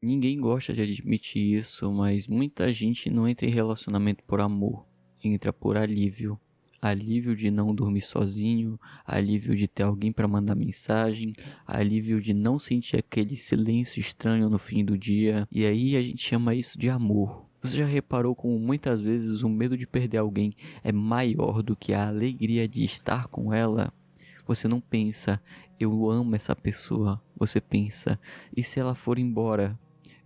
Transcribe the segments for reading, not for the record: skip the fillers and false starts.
Ninguém gosta de admitir isso, mas muita gente não entra em relacionamento por amor, entra por alívio. Alívio de não dormir sozinho, alívio de ter alguém para mandar mensagem, alívio de não sentir aquele silêncio estranho no fim do dia, e aí a gente chama isso de amor. Você já reparou como muitas vezes o medo de perder alguém é maior do que a alegria de estar com ela? Você não pensa, eu amo essa pessoa. Você pensa, e se ela for embora?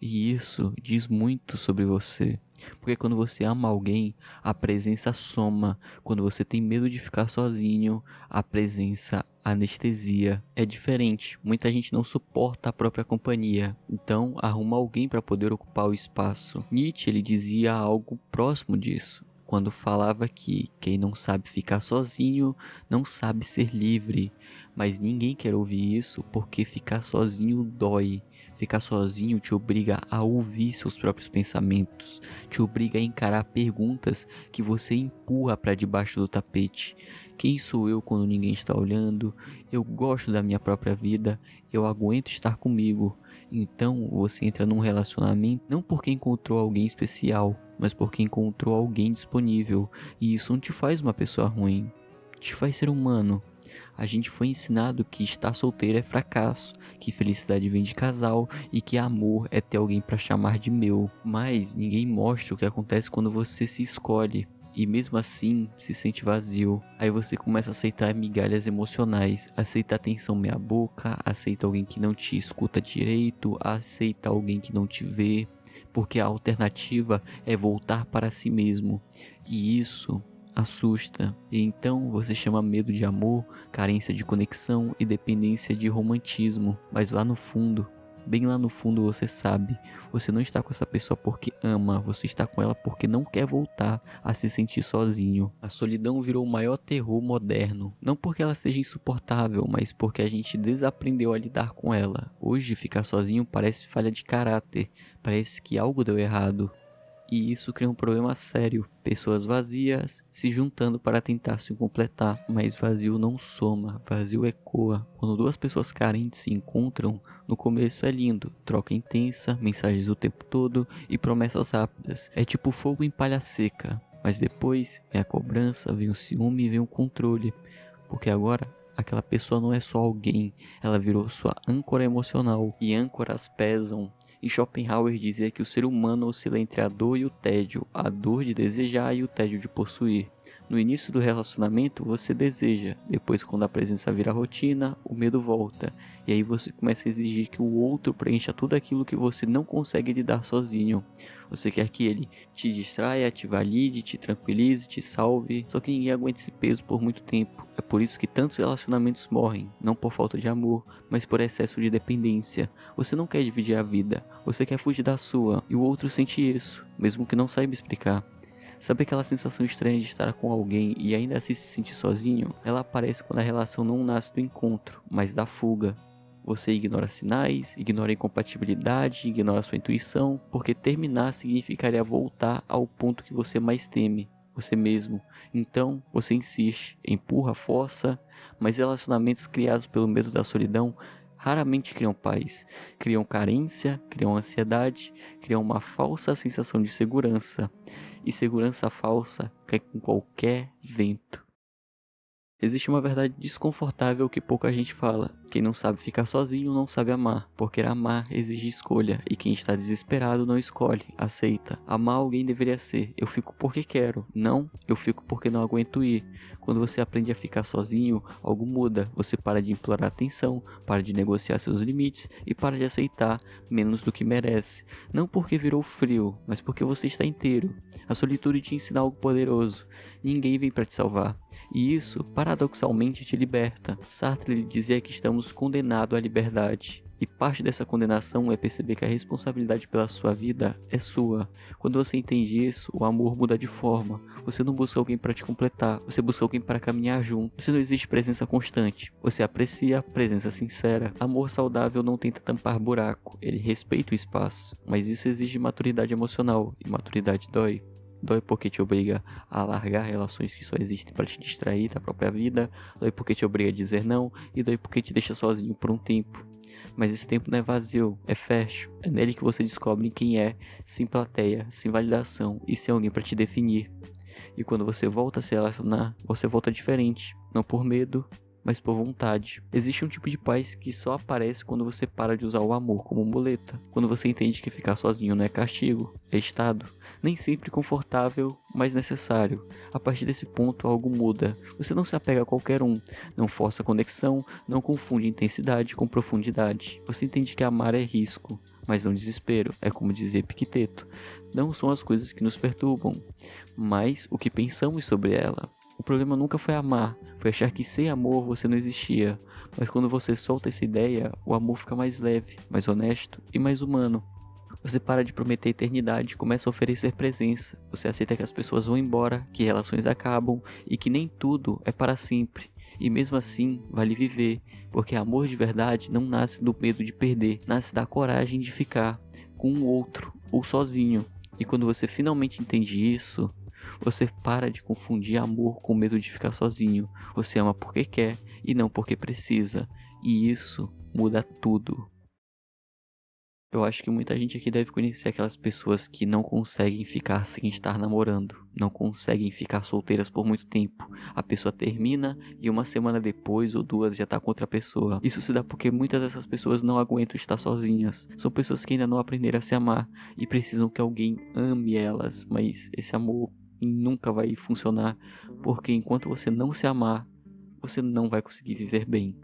E isso diz muito sobre você. Porque quando você ama alguém, a presença soma. Quando você tem medo de ficar sozinho, a presença anestesia. É diferente. Muita gente não suporta a própria companhia. Então, arruma alguém para poder ocupar o espaço. Nietzsche, ele dizia algo próximo disso, quando falava que quem não sabe ficar sozinho não sabe ser livre. Mas ninguém quer ouvir isso porque ficar sozinho dói. Ficar sozinho te obriga a ouvir seus próprios pensamentos, te obriga a encarar perguntas que você empurra para debaixo do tapete. Quem sou eu quando ninguém está olhando? Eu gosto da minha própria vida, eu aguento estar comigo. Então você entra num relacionamento não porque encontrou alguém especial, mas porque encontrou alguém disponível. E isso não te faz uma pessoa ruim, te faz ser humano. A gente foi ensinado que estar solteiro é fracasso, que felicidade vem de casal e que amor é ter alguém para chamar de meu. Mas ninguém mostra o que acontece quando você se escolhe. E mesmo assim, se sente vazio. Aí você começa a aceitar migalhas emocionais, aceita atenção meia boca, aceita alguém que não te escuta direito, aceita alguém que não te vê, porque a alternativa é voltar para si mesmo. E isso assusta. E então você chama medo de amor, carência de conexão e dependência de romantismo. Mas lá no fundo, bem lá no fundo você sabe, você não está com essa pessoa porque ama, você está com ela porque não quer voltar a se sentir sozinho. A solidão virou o maior terror moderno, não porque ela seja insuportável, mas porque a gente desaprendeu a lidar com ela. Hoje ficar sozinho parece falha de caráter, parece que algo deu errado. E isso cria um problema sério. Pessoas vazias se juntando para tentar se completar. Mas vazio não soma, vazio ecoa. Quando duas pessoas carentes se encontram, no começo é lindo. Troca intensa, mensagens o tempo todo e promessas rápidas. É tipo fogo em palha seca. Mas depois vem a cobrança, vem o ciúme e vem o controle. Porque agora aquela pessoa não é só alguém, ela virou sua âncora emocional. E âncoras pesam. E Schopenhauer dizia que o ser humano oscila entre a dor e o tédio, a dor de desejar e o tédio de possuir. No início do relacionamento você deseja, depois quando a presença vira rotina, o medo volta, e aí você começa a exigir que o outro preencha tudo aquilo que você não consegue lidar sozinho. Você quer que ele te distraia, te valide, te tranquilize, te salve, só que ninguém aguenta esse peso por muito tempo. É por isso que tantos relacionamentos morrem, não por falta de amor, mas por excesso de dependência. Você não quer dividir a vida, você quer fugir da sua, e o outro sente isso, mesmo que não saiba explicar. Sabe aquela sensação estranha de estar com alguém e ainda assim se sentir sozinho? Ela aparece quando a relação não nasce do encontro, mas da fuga. Você ignora sinais, ignora a incompatibilidade, ignora sua intuição, porque terminar significaria voltar ao ponto que você mais teme, você mesmo. Então, você insiste, empurra, força, mas relacionamentos criados pelo medo da solidão raramente criam paz, criam carência, criam ansiedade, criam uma falsa sensação de segurança. E segurança falsa cai com qualquer vento. Existe uma verdade desconfortável que pouca gente fala. Quem não sabe ficar sozinho não sabe amar, porque amar exige escolha, e quem está desesperado não escolhe, aceita. Amar alguém deveria ser, eu fico porque quero, não, eu fico porque não aguento ir. Quando você aprende a ficar sozinho, algo muda, você para de implorar atenção, para de negociar seus limites e para de aceitar menos do que merece. Não porque virou frio, mas porque você está inteiro. A solitude te ensina algo poderoso, ninguém vem para te salvar. E isso, paradoxalmente, te liberta. Sartre dizia que estamos condenados à liberdade. E parte dessa condenação é perceber que a responsabilidade pela sua vida é sua. Quando você entende isso, o amor muda de forma. Você não busca alguém para te completar, você busca alguém para caminhar junto. Você não existe presença constante. Você aprecia a presença sincera. Amor saudável não tenta tampar buraco, ele respeita o espaço. Mas isso exige maturidade emocional, e maturidade dói. Dói porque te obriga a largar relações que só existem para te distrair da própria vida. Dói porque te obriga a dizer não. E dói porque te deixa sozinho por um tempo. Mas esse tempo não é vazio, é fértil. É nele que você descobre quem é, sem plateia, sem validação e sem alguém para te definir. E quando você volta a se relacionar, você volta diferente, não por medo, mas por vontade. Existe um tipo de paz que só aparece quando você para de usar o amor como muleta, quando você entende que ficar sozinho não é castigo, é estado, nem sempre confortável, mas necessário. A partir desse ponto algo muda. Você não se apega a qualquer um, não força conexão, não confunde intensidade com profundidade. Você entende que amar é risco, mas não desespero, é como dizia Epicteto. Não são as coisas que nos perturbam, mas o que pensamos sobre ela. O problema nunca foi amar, foi achar que sem amor você não existia. Mas quando você solta essa ideia, o amor fica mais leve, mais honesto e mais humano. Você para de prometer eternidade e começa a oferecer presença. Você aceita que as pessoas vão embora, que relações acabam e que nem tudo é para sempre. E mesmo assim, vale viver, porque amor de verdade não nasce do medo de perder, nasce da coragem de ficar com o outro ou sozinho. E quando você finalmente entende isso, você para de confundir amor com medo de ficar sozinho. Você ama porque quer e não porque precisa. E isso muda tudo. Eu acho que muita gente aqui deve conhecer aquelas pessoas que não conseguem ficar sem estar namorando, não conseguem ficar solteiras por muito tempo. A pessoa termina e uma semana depois ou duas já tá com outra pessoa. Isso se dá porque muitas dessas pessoas não aguentam estar sozinhas. São pessoas que ainda não aprenderam a se amar e precisam que alguém ame elas, mas esse amor nunca vai funcionar, porque enquanto você não se amar, você não vai conseguir viver bem.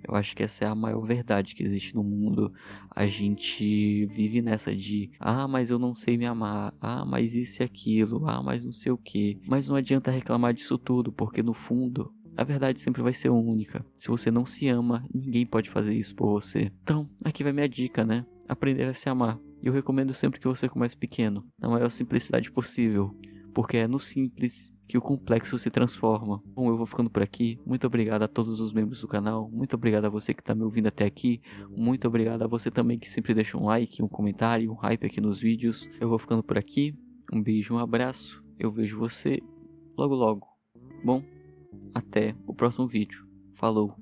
Eu acho que essa é a maior verdade que existe no mundo. A gente vive nessa de, mas eu não sei me amar, mas isso e aquilo, mas não sei o que. Mas não adianta reclamar disso tudo, porque no fundo, a verdade sempre vai ser única. Se você não se ama, ninguém pode fazer isso por você. Então, aqui vai minha dica, né? Aprender a se amar. E eu recomendo sempre que você comece pequeno, na maior simplicidade possível, porque é no simples que o complexo se transforma. Bom, eu vou ficando por aqui. Muito obrigado a todos os membros do canal. Muito obrigado a você que está me ouvindo até aqui. Muito obrigado a você também que sempre deixa um like, um comentário, um hype aqui nos vídeos. Eu vou ficando por aqui. Um beijo, um abraço. Eu vejo você logo logo. Bom, até o próximo vídeo. Falou!